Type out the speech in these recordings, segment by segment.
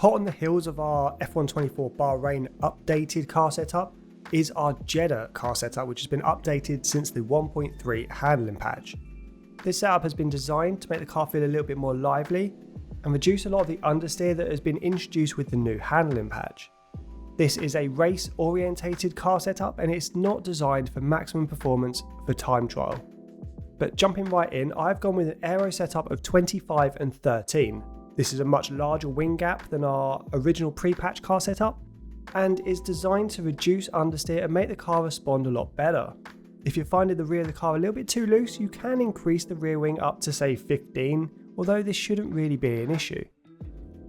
Hot on the heels of our F124 Bahrain updated car setup is our Jeddah car setup, which has been updated since the 1.3 handling patch. This setup has been designed to make the car feel a little bit more lively and reduce a lot of the understeer that has been introduced with the new handling patch. This is a race orientated car setup and it's not designed for maximum performance for time trial. But jumping right in, I've gone with an aero setup of 25 and 13. This is a much larger wing gap than our original pre-patch car setup and is designed to reduce understeer and make the car respond a lot better. If you're finding the rear of the car a little bit too loose, you can increase the rear wing up to say 15, although this shouldn't really be an issue.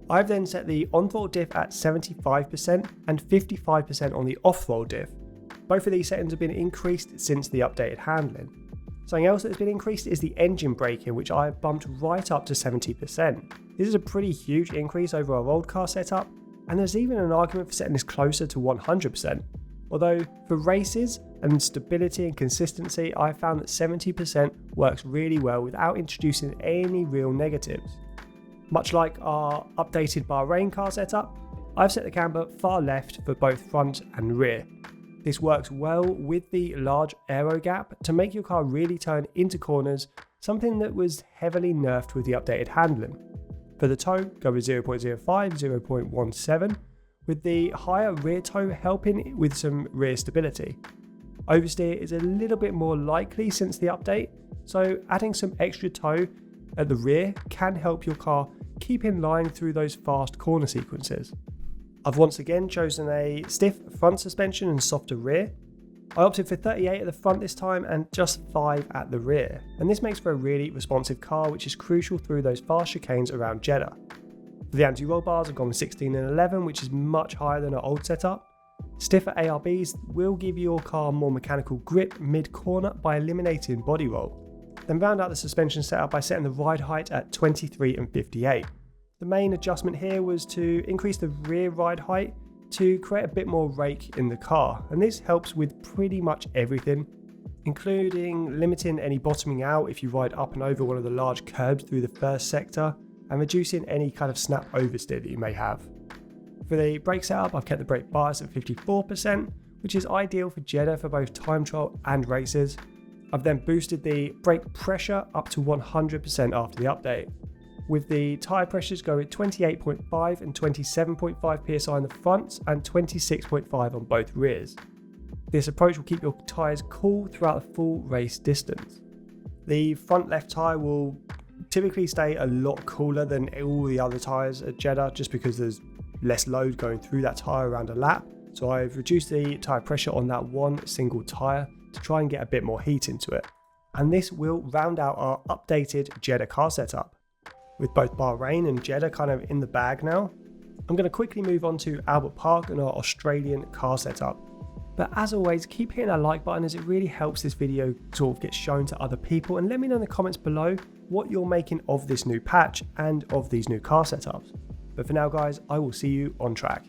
I've then set the on-throttle diff at 75% and 55% on the off-throttle diff. Both of these settings have been increased since the updated handling. Something else that has been increased is the engine braking, which I have bumped right up to 70%. This is a pretty huge increase over our old car setup, and there's even an argument for setting this closer to 100%. Although for races and stability and consistency, I found that 70% works really well without introducing any real negatives. Much like our updated Bahrain car setup, I've set the camber far left for both front and rear. This works well with the large aero gap to make your car really turn into corners, something that was heavily nerfed with the updated handling. For the toe, go with 0.05, 0.17, with the higher rear toe helping with some rear stability. Oversteer is a little bit more likely since the update, so adding some extra toe at the rear can help your car keep in line through those fast corner sequences. I've once again chosen a stiff front suspension and softer rear. I opted for 38 at the front this time and just 5 at the rear, and this makes for a really responsive car, which is crucial through those fast chicanes around Jeddah. For the anti-roll bars, I've gone with 16 and 11, which is much higher than our old setup. Stiffer ARBs will give your car more mechanical grip mid-corner by eliminating body roll. Then round out the suspension setup by setting the ride height at 23 and 58. The main adjustment here was to increase the rear ride height to create a bit more rake in the car, and this helps with pretty much everything, including limiting any bottoming out if you ride up and over one of the large curbs through the first sector, and reducing any kind of snap oversteer that you may have. For the brake setup, I've kept the brake bias at 54%, which is ideal for Jeddah for both time trial and races. I've then boosted the brake pressure up to 100% after the update, with the tyre pressures going at 28.5 and 27.5 psi on the fronts and 26.5 on both rears. This approach will keep your tyres cool throughout the full race distance. The front left tyre will typically stay a lot cooler than all the other tyres at Jeddah just because there's less load going through that tyre around a lap, so I've reduced the tyre pressure on that one single tyre to try and get a bit more heat into it. And this will round out our updated Jeddah car setup. With both Bahrain and Jeddah kind of in the bag now, I'm going to quickly move on to Albert Park and our Australian car setup. But as always, keep hitting that like button as it really helps this video sort of get shown to other people, and let me know in the comments below what you're making of this new patch and of these new car setups. But for now guys, I will see you on track.